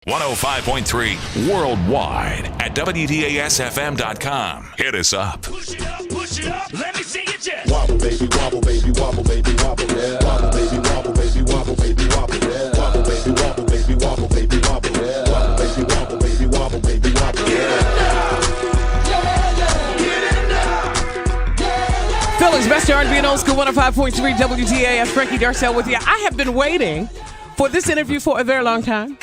105.3 worldwide at WDAS-FM.com. Hit us up. Push it up, let me see you just Wobble baby, wobble baby, wobble baby, wobble, yeah. Wobble baby, wobble baby, wobble baby, wobble, yeah. Wobble baby, wobble baby, wobble baby, wobble, yeah. Wobble baby, wobble baby, wobble baby, wobble, yeah. Philly's best R&B and old school 105.3 WDAS. Frankie Darcell with you. I have been waiting for this interview for a very long time.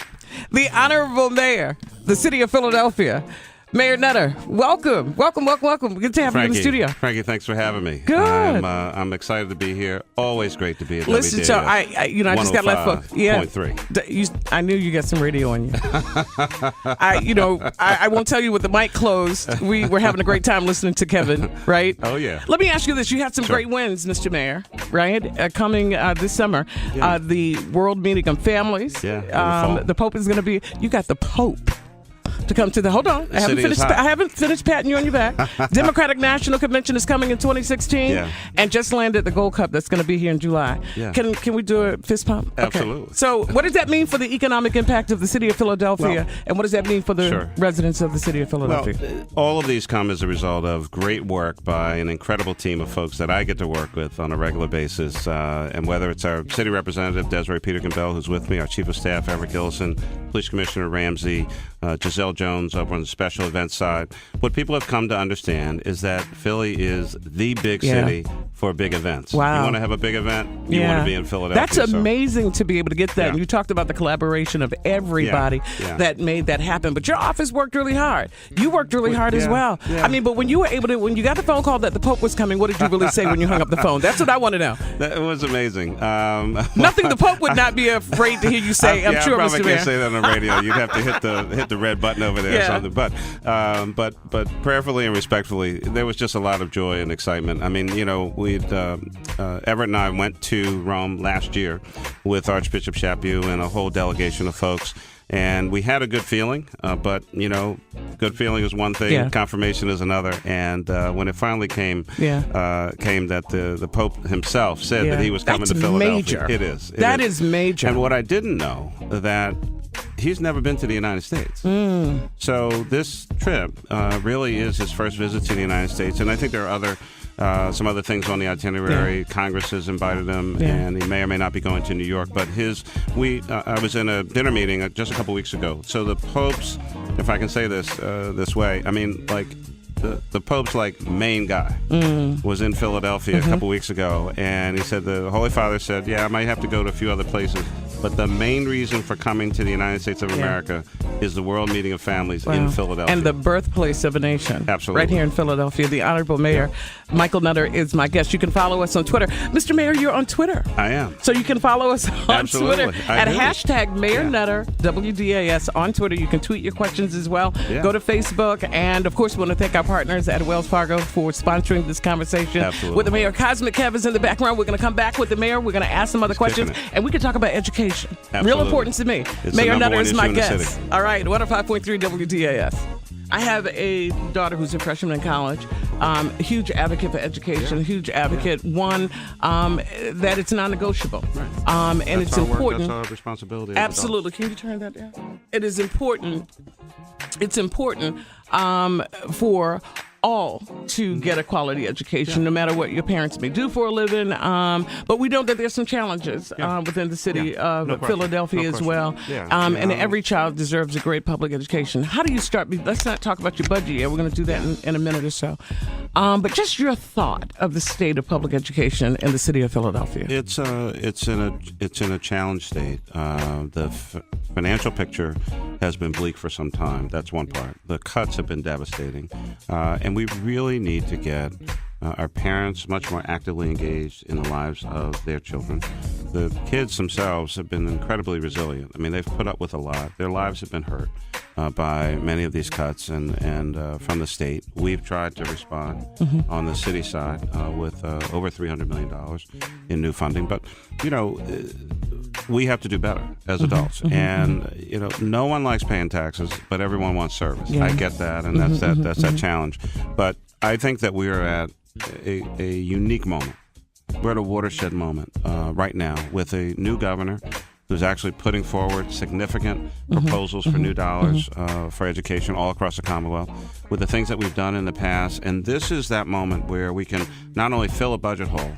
The Honorable Mayor, the City of Philadelphia, Mayor Nutter. Welcome. Good to have you in the studio. Frankie, thanks for having me. Good. I'm excited to be here. Always great to be at Listen, WDAS. so I just got to let folks. Yeah. 105.3. I knew you got some radio on you. I won't tell you with the mic closed. We were having a great time listening to Kevin, right? Oh, yeah. Let me ask you this. You had some Sure. great wins, Mr. Mayor, right? Coming this summer. Yeah. The World Meeting of Families. Yeah. The Pope is going to be. You got the Pope to come to the. Hold on. I haven't finished patting you on your back. Democratic National Convention is coming in 2016 and just landed the Gold Cup that's going to be here in July. Yeah. Can we do a fist pump? Absolutely. Okay. So what does that mean for the economic impact of the city of Philadelphia, and what does that mean for the residents of the city of Philadelphia? Well, all of these come as a result of great work by an incredible team of folks that I get to work with on a regular basis. And whether it's our city representative, Desiree Peterkin-Bell, who's with me, our chief of staff, Everett Gillison, police commissioner Ramsey, Giselle Jones over on the special events side. What people have come to understand is that Philly is the big city for big events. Wow. You want to have a big event, you want to be in Philadelphia. That's amazing to be able to get that. Yeah. And you talked about the collaboration of everybody that made that happen. But your office worked really hard. You worked really hard as well. Yeah. I mean, but when you got the phone call that the Pope was coming, what did you really say when you hung up the phone? That's what I want to know. That was amazing. Nothing the Pope would not be afraid to hear you say, I'm sure, I probably Mr. Mayor. can't say that on the radio. You'd have to hit the red button over there or something. But prayerfully and respectfully, there was just a lot of joy and excitement. I mean, Everett and I went to Rome last year with Archbishop Chaput and a whole delegation of folks. And we had a good feeling, but, good feeling is one thing, confirmation is another. And when it finally came that the Pope himself said that he was coming to Philadelphia. Major. It is. That is major. And what I didn't know, that he's never been to the United States. So this trip really is his first visit to the United States. And I think there are some other things on the itinerary. Congress has invited him, and he may or may not be going to New York. But I was in a dinner meeting just a couple weeks ago. So the Pope's, if I can say this way, I mean, like, the Pope's main guy was in Philadelphia a couple weeks ago, and he said the Holy Father said, I might have to go to a few other places, but the main reason for coming to the United States of America is the World Meeting of Families in Philadelphia. And the birthplace of a nation. Absolutely. Right here in Philadelphia. The Honorable Mayor, Michael Nutter, is my guest. You can follow us on Twitter. Mr. Mayor, you're on Twitter. I am. So you can follow us on Twitter at do. hashtag Mayor Nutter, WDAS on Twitter. You can tweet your questions as well. Yeah. Go to Facebook. And, of course, we want to thank our partners at Wells Fargo for sponsoring this conversation with the Mayor. Cosmic Kev is in the background. We're going to come back with the Mayor. We're going to ask some other questions. And we can talk about education. Absolutely. Real important to me. It's Mayor the number Nutter one is my issue in the guest. city. All right, 105.3 WDAS. I have a daughter who's a freshman in college, huge advocate for education, huge advocate, one, that it's non-negotiable. And That's it's our work, important. that's our responsibility. Absolutely. Can you turn that down? It is important. It's important for all to get a quality education, no matter what your parents may do for a living. But we know that there's some challenges within the city of Philadelphia as well. And every child deserves a great public education. How do you start? Let's not talk about your budget yet. We're going to do that in a minute or so. But just your thought of the state of public education in the city of Philadelphia. It's in a challenge state. The financial picture has been bleak for some time. That's one part. The cuts have been devastating. And we really need to get our parents much more actively engaged in the lives of their children. The kids themselves have been incredibly resilient. I mean, they've put up with a lot. Their lives have been hurt by many of these cuts and from the state. We've tried to respond on the city side with over $300 million in new funding. But, we have to do better as adults. And, no one likes paying taxes, but everyone wants service. I get that, and that's that challenge. But I think that we are at a unique moment. We're at a watershed moment right now with a new governor who's actually putting forward significant proposals for new dollars for education all across the Commonwealth with the things that we've done in the past. And this is that moment where we can not only fill a budget hole,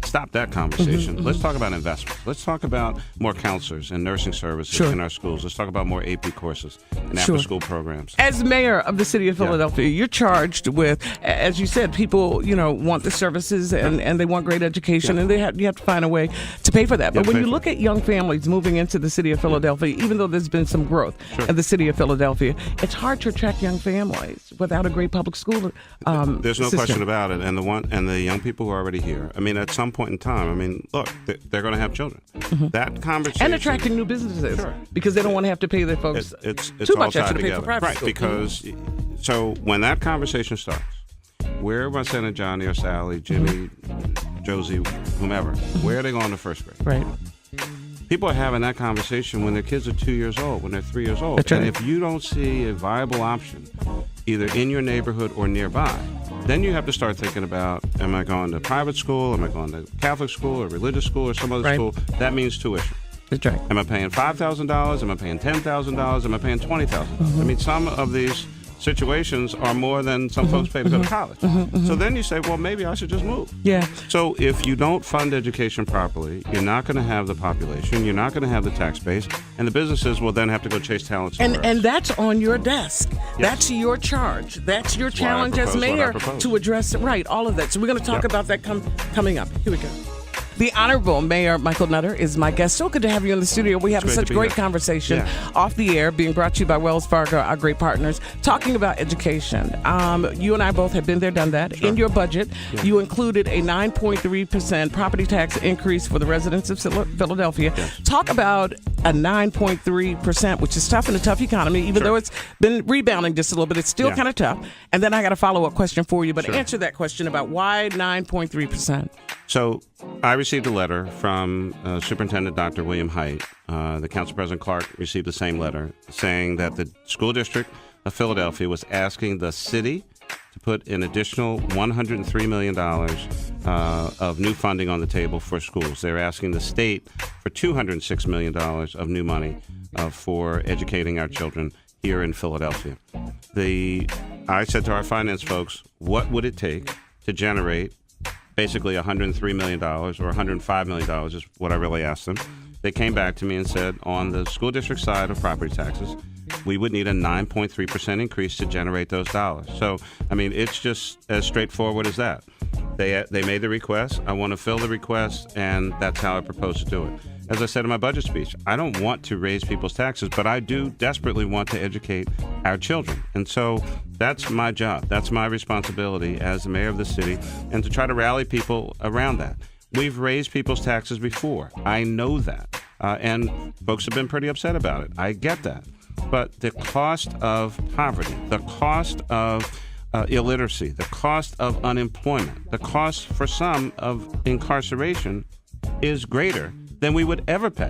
stop that conversation. Let's talk about investment. Let's talk about more counselors and nursing services in our schools. Let's talk about more AP courses and after-school programs. As mayor of the city of Philadelphia, you're charged with, as you said, people want the services and they want great education, and you have to find a way to pay for that. But when you look at young families moving into the city of Philadelphia, even though there's been some growth in the city of Philadelphia, it's hard to attract young families without a great public school There's no system. question about it. And the young people who are already here, I mean, at some point in time, I mean, look, they're going to have children. That conversation. And attracting new businesses because they don't want to have to pay their folks it's too all much extra tied to pay for together. private Right, school. because so when that conversation starts, where was Senator Johnny or Sally, Jimmy, Josie, whomever, where are they going to first grade? Right. People are having that conversation when their kids are 2 years old, when they're 3 years old. That's right. And if you don't see a viable option, either in your neighborhood or nearby, then you have to start thinking about, am I going to private school? Am I going to Catholic school or religious school or some other school? That means tuition. That's right. Am I paying $5,000? Am I paying $10,000? Am I paying $20,000? I mean, some of these situations are more than some folks pay to go to college. So then you say, well, maybe I should just move. Yeah. So if you don't fund education properly, you're not going to have the population, you're not going to have the tax base, and the businesses will then have to go chase talent somewhere else. And that's on your desk. That's your charge. That's your challenge as mayor to address all of that. So we're going to talk about that coming up. Here we go. The Honorable Mayor Michael Nutter is my guest. So good to have you in the studio. We have such great conversation off the air, being brought to you by Wells Fargo, our great partners, talking about education. You and I both have been there, done that. In your budget, you included a 9.3% property tax increase for the residents of Philadelphia. Talk about a 9.3%, which is tough in a tough economy, even though it's been rebounding just a little bit. It's still kind of tough. And then I got a follow-up question for you, but answer that question about why 9.3%. So I received a letter from Superintendent Dr. William Hite. The Council President Clark received the same letter saying that the school district of Philadelphia was asking the city to put an additional $103 million of new funding on the table for schools. They're asking the state for $206 million of new money for educating our children here in Philadelphia. I said to our finance folks, what would it take to generate basically $103 million or $105 million is what I really asked them. They came back to me and said, on the school district side of property taxes, we would need a 9.3% increase to generate those dollars. So, I mean, it's just as straightforward as that. They made the request. I want to fill the request, and that's how I propose to do it. As I said in my budget speech, I don't want to raise people's taxes, but I do desperately want to educate our children. And so that's my job. That's my responsibility as the mayor of the city, and to try to rally people around that. We've raised people's taxes before. I know that. And folks have been pretty upset about it. I get that. But the cost of poverty, the cost of illiteracy, the cost of unemployment, the cost for some of incarceration is greater than we would ever pay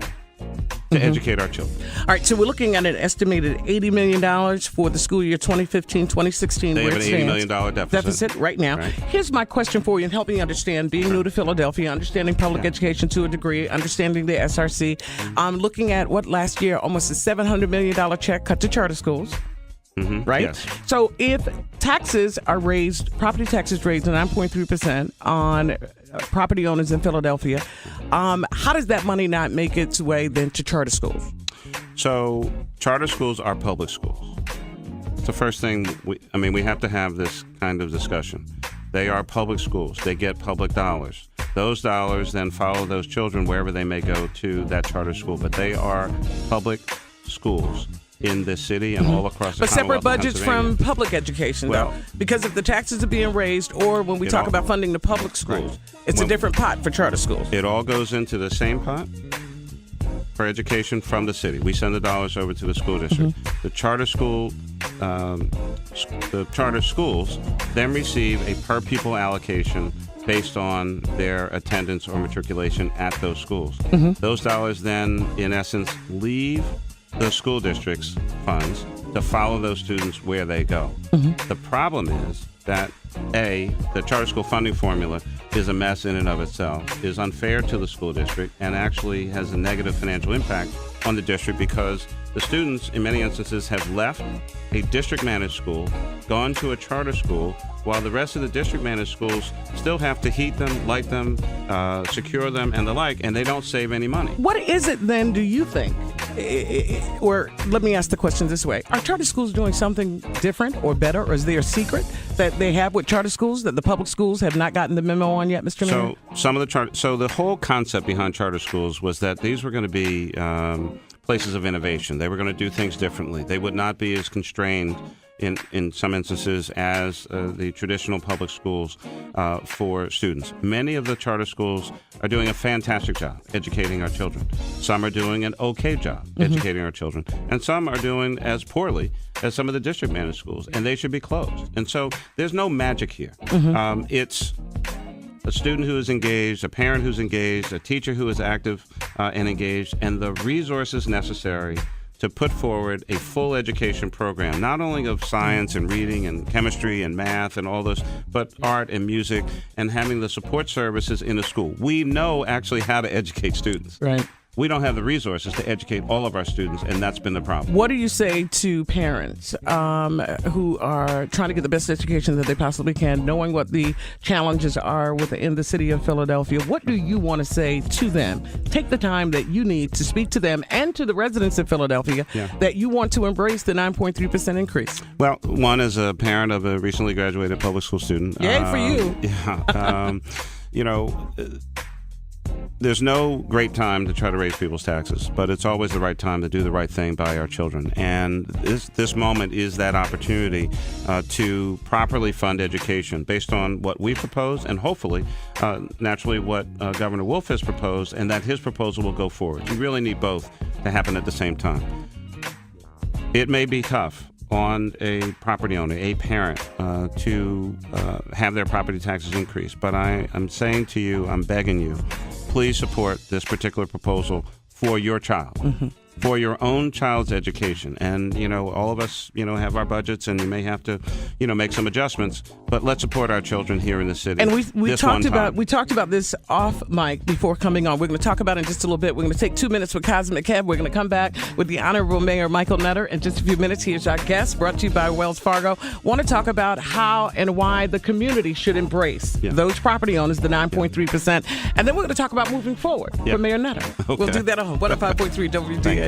to educate our children. All right, so we're looking at an estimated $80 million for the school year 2015-2016. They have an $80 million deficit right now. Right. Here's my question for you, and help me understand, being new to Philadelphia, understanding public education to a degree, understanding the SRC. I'm looking at last year, almost a $700 million check cut to charter schools. Right? Yes. So if taxes are raised, property taxes raised to 9.3% on property owners in Philadelphia, how does that money not make its way then to charter schools? So charter schools are public schools. It's the first thing we have to have this kind of discussion. They are public schools. They get public dollars. Those dollars then follow those children wherever they may go to that charter school. But they are public schools in this city and all across the But separate Commonwealth of budgets from Pennsylvania. public education, Well, though. Because if the taxes are being raised, or when we talk about funding the public schools, it's a different pot for charter schools. It all goes into the same pot for education from the city. We send the dollars over to the school district. The charter schools then receive a per pupil allocation based on their attendance or matriculation at those schools. Those dollars then, in essence, leave the school district's funds to follow those students where they go. The problem is that the charter school funding formula is a mess in and of itself, is unfair to the school district, and actually has a negative financial impact on the district because the students, in many instances, have left a district-managed school, gone to a charter school, while the rest of the district-managed schools still have to heat them, light them, secure them, and the like, and they don't save any money. What is it then, do you think? Or let me ask the question this way. Are charter schools doing something different or better, or is there a secret that they have with charter schools that the public schools have not gotten the memo on yet, Mr. Mayor? So the whole concept behind charter schools was that these were going to be places of innovation. They were going to do things differently. They would not be as constrained in some instances as the traditional public schools for students. Many of the charter schools are doing a fantastic job educating our children. Some are doing an okay job educating our children. And some are doing as poorly as some of the district managed schools, and they should be closed. And so there's no magic here. It's a student who is engaged, a parent who's engaged, a teacher who is active and engaged, and the resources necessary to put forward a full education program, not only of science and reading and chemistry and math and all those, but art and music, and having the support services in the school. We know actually how to educate students. Right. We don't have the resources to educate all of our students, and that's been the problem. What do you say to parents who are trying to get the best education that they possibly can, knowing what the challenges are within the city of Philadelphia? What do you want to say to them? Take the time that you need to speak to them and to the residents of Philadelphia that you want to embrace the 9.3% increase. Well, one, as a parent of a recently graduated public school student. Yay for you. There's no great time to try to raise people's taxes, but it's always the right time to do the right thing by our children. And this moment is that opportunity to properly fund education based on what we propose and hopefully, naturally, what Governor Wolf has proposed, and that his proposal will go forward. You really need both to happen at the same time. It may be tough on a property owner, a parent, to have their property taxes increased. But I'm saying to you, I'm begging you, please support this particular proposal for your child, for your own child's education. And, all of us, have our budgets, and you may have to, make some adjustments. But let's support our children here in the city. And we talked about this off mic before coming on. We're going to talk about it in just a little bit. We're going to take 2 minutes with Cosmic Kev. We're going to come back with the Honorable Mayor Michael Nutter in just a few minutes. Here's our guest, brought to you by Wells Fargo. Want to talk about how and why the community should embrace those property owners, the 9.3%. And then we're going to talk about moving forward for Mayor Nutter. Okay. We'll do that on 105.3 WDAS.